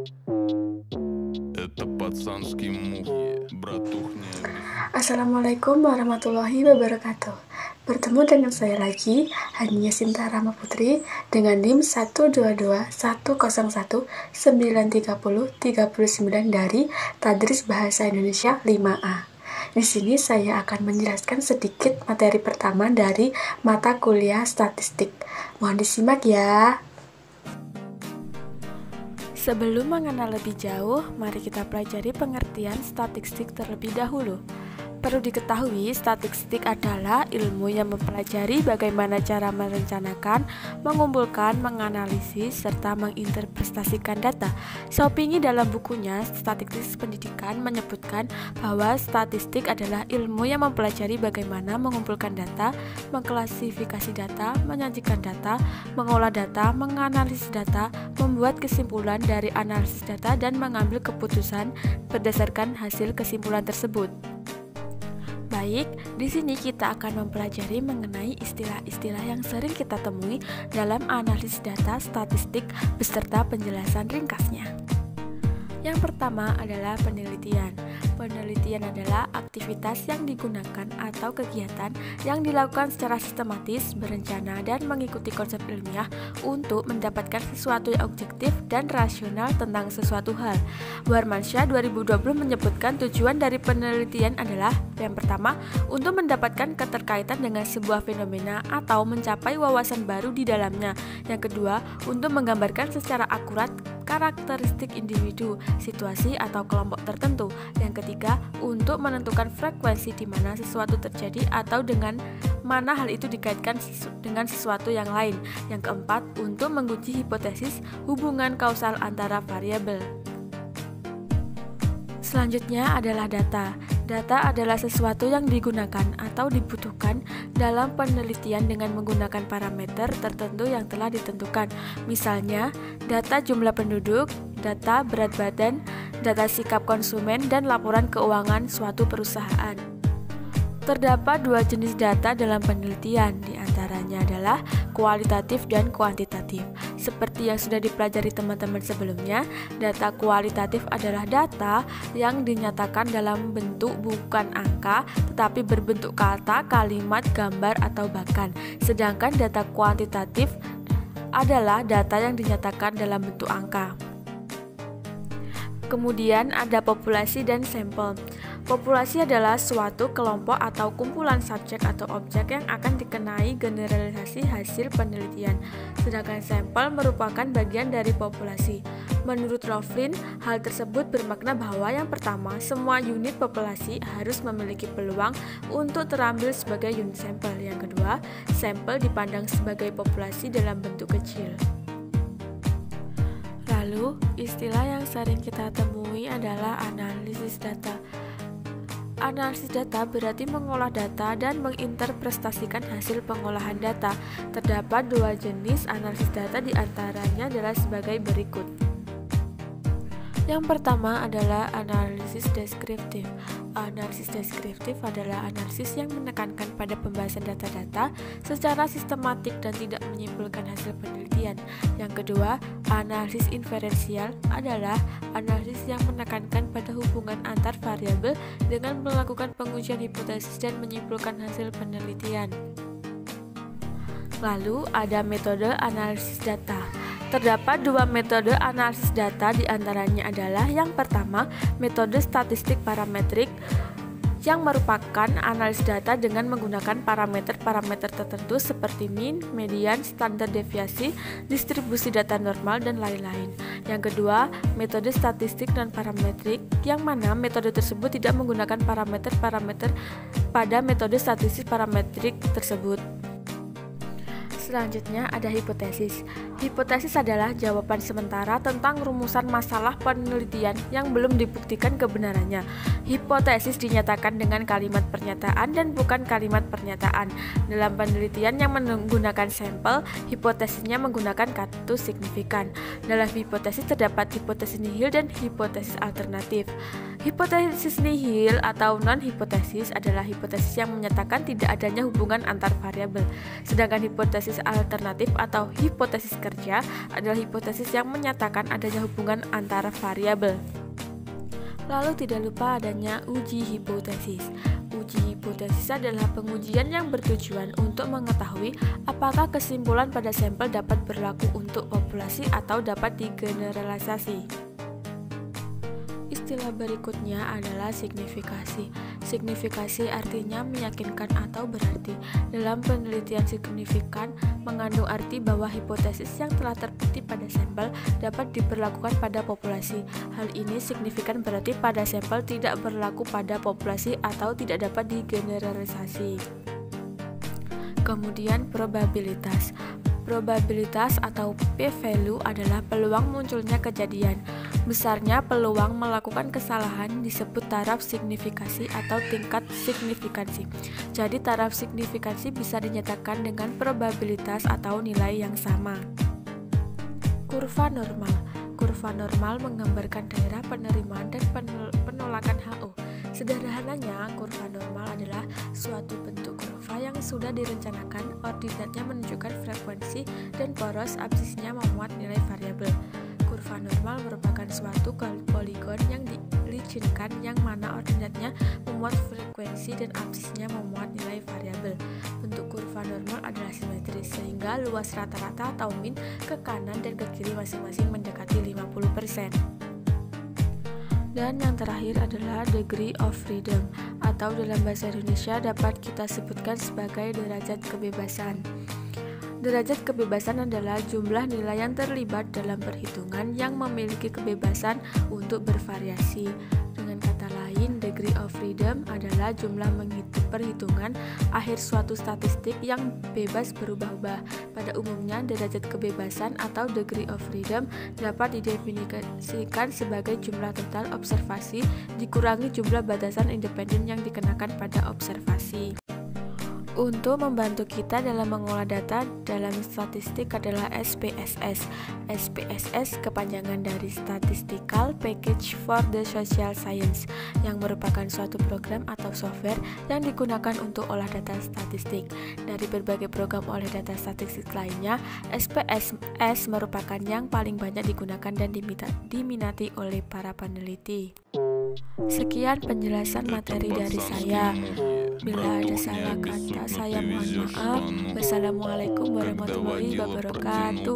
Это пацанский мух, братух не обижай. Assalamualaikum warahmatullahi wabarakatuh. Bertemu dengan saya lagi, Hania Sinta Rama Putri, dengan NIM 12210193039 dari Tadris Bahasa Indonesia 5A. Di sini saya akan menjelaskan sedikit materi pertama dari mata kuliah statistik. Mohon disimak ya. Sebelum mengenal lebih jauh, mari kita pelajari pengertian statistik terlebih dahulu. Perlu diketahui, statistik adalah ilmu yang mempelajari bagaimana cara merencanakan, mengumpulkan, menganalisis, serta menginterpretasikan data. Xiaoping dalam bukunya Statistik Pendidikan menyebutkan bahwa statistik adalah ilmu yang mempelajari bagaimana mengumpulkan data, mengklasifikasi data, menyajikan data, mengolah data, menganalisis data, membuat kesimpulan dari analisis data, dan mengambil keputusan berdasarkan hasil kesimpulan tersebut. Baik, di sini kita akan mempelajari mengenai istilah-istilah yang sering kita temui dalam analisis data statistik beserta penjelasan ringkasnya. Yang pertama adalah penelitian. Penelitian adalah aktivitas yang digunakan atau kegiatan yang dilakukan secara sistematis, berencana, dan mengikuti konsep ilmiah untuk mendapatkan sesuatu yang objektif dan rasional tentang sesuatu hal. Warmansyah 2020 menyebutkan tujuan dari penelitian adalah yang pertama, untuk mendapatkan keterkaitan dengan sebuah fenomena atau mencapai wawasan baru di dalamnya. Yang kedua, untuk menggambarkan secara akurat karakteristik individu, situasi, atau kelompok tertentu. Yang ketiga, untuk menentukan frekuensi di mana sesuatu terjadi atau dengan mana hal itu dikaitkan dengan sesuatu yang lain. Yang keempat, untuk menguji hipotesis hubungan kausal antara variabel. Selanjutnya adalah data. Data adalah sesuatu yang digunakan atau dibutuhkan dalam penelitian dengan menggunakan parameter tertentu yang telah ditentukan. Misalnya, data jumlah penduduk, data berat badan, data sikap konsumen, dan laporan keuangan suatu perusahaan. Terdapat dua jenis data dalam penelitian, di antaranya adalah kualitatif dan kuantitatif. Seperti yang sudah dipelajari teman-teman sebelumnya, data kualitatif adalah data yang dinyatakan dalam bentuk bukan angka, tetapi berbentuk kata, kalimat, gambar, atau bahkan. Sedangkan data kuantitatif adalah data yang dinyatakan dalam bentuk angka. Kemudian ada populasi dan sampel. Populasi adalah suatu kelompok atau kumpulan subjek atau objek yang akan dikenai generalisasi hasil penelitian. Sedangkan sampel merupakan bagian dari populasi. Menurut Laughlin, hal tersebut bermakna bahwa yang pertama, semua unit populasi harus memiliki peluang untuk terambil sebagai unit sampel. Yang kedua, sampel dipandang sebagai populasi dalam bentuk kecil. Lalu, istilah yang sering kita temui adalah analisis data. Analisis data berarti mengolah data dan menginterpretasikan hasil pengolahan data. Terdapat dua jenis analisis data, di antaranya adalah sebagai berikut. Yang pertama adalah analisis deskriptif. Analisis deskriptif adalah analisis yang menekankan pada pembahasan data-data secara sistematik dan tidak menyimpulkan hasil penelitian. Yang kedua, analisis inferensial adalah analisis yang menekankan pada hubungan antar variabel dengan melakukan pengujian hipotesis dan menyimpulkan hasil penelitian. Lalu ada metode analisis data. Terdapat dua metode analisis data, diantaranya adalah yang pertama, metode statistik parametrik yang merupakan analisis data dengan menggunakan parameter-parameter tertentu seperti mean, median, standar deviasi, distribusi data normal, dan lain-lain. Yang kedua, metode statistik non parametrik, yang mana metode tersebut tidak menggunakan parameter-parameter pada metode statistik parametrik tersebut. Selanjutnya ada hipotesis. Hipotesis adalah jawaban sementara tentang rumusan masalah penelitian yang belum dibuktikan kebenarannya. Hipotesis dinyatakan dengan kalimat pernyataan dan bukan kalimat pernyataan. Dalam penelitian yang menggunakan sampel, hipotesisnya menggunakan kata signifikan. Dalam hipotesis terdapat hipotesis nihil dan hipotesis alternatif. Hipotesis nihil atau non-hipotesis adalah hipotesis yang menyatakan tidak adanya hubungan antar variabel. Sedangkan hipotesis alternatif atau hipotesis kerja adalah hipotesis yang menyatakan adanya hubungan antar variabel. Lalu tidak lupa adanya uji hipotesis. Uji hipotesis adalah pengujian yang bertujuan untuk mengetahui apakah kesimpulan pada sampel dapat berlaku untuk populasi atau dapat digeneralisasi. Istilah berikutnya adalah signifikasi. Signifikasi artinya meyakinkan atau berarti. Dalam penelitian signifikan mengandung arti bahwa hipotesis yang telah terbukti pada sampel dapat diberlakukan pada populasi. Hal ini signifikan berarti pada sampel tidak berlaku pada populasi atau tidak dapat digeneralisasi. Kemudian probabilitas. Probabilitas atau p-value adalah peluang munculnya kejadian. Besarnya peluang melakukan kesalahan disebut taraf signifikasi atau tingkat signifikansi. Jadi taraf signifikansi bisa dinyatakan dengan probabilitas atau nilai yang sama. Kurva normal. Kurva normal menggambarkan daerah penerimaan dan penolakan HO. Sederhananya, kurva normal adalah suatu bentuk kurva yang sudah direncanakan, ordinatnya menunjukkan frekuensi dan poros absisnya memuat nilai variabel. Kurva normal merupakan suatu poligon yang dilicinkan yang mana ordinatnya memuat frekuensi dan absisnya memuat nilai variabel. Bentuk kurva normal adalah simetris sehingga luas rata-rata atau min ke kanan dan ke kiri masing-masing mendekati 50%. Dan yang terakhir adalah degree of freedom atau dalam bahasa Indonesia dapat kita sebutkan sebagai derajat kebebasan. Derajat kebebasan adalah jumlah nilai yang terlibat dalam perhitungan yang memiliki kebebasan untuk bervariasi. Dengan kata lain, degree of freedom adalah jumlah perhitungan akhir suatu statistik yang bebas berubah-ubah. Pada umumnya, derajat kebebasan atau degree of freedom dapat didefinisikan sebagai jumlah total observasi dikurangi jumlah batasan independen yang dikenakan pada observasi. Untuk membantu kita dalam mengolah data dalam statistik adalah SPSS. SPSS kepanjangan dari Statistical Package for the Social Science, yang merupakan suatu program atau software yang digunakan untuk olah data statistik. Dari berbagai program olah data statistik lainnya, SPSS merupakan yang paling banyak digunakan dan diminati oleh para peneliti. Sekian penjelasan materi dari saya. Bila ada salah kata, saya mohon maaf. Wassalamualaikum warahmatullahi wabarakatuh.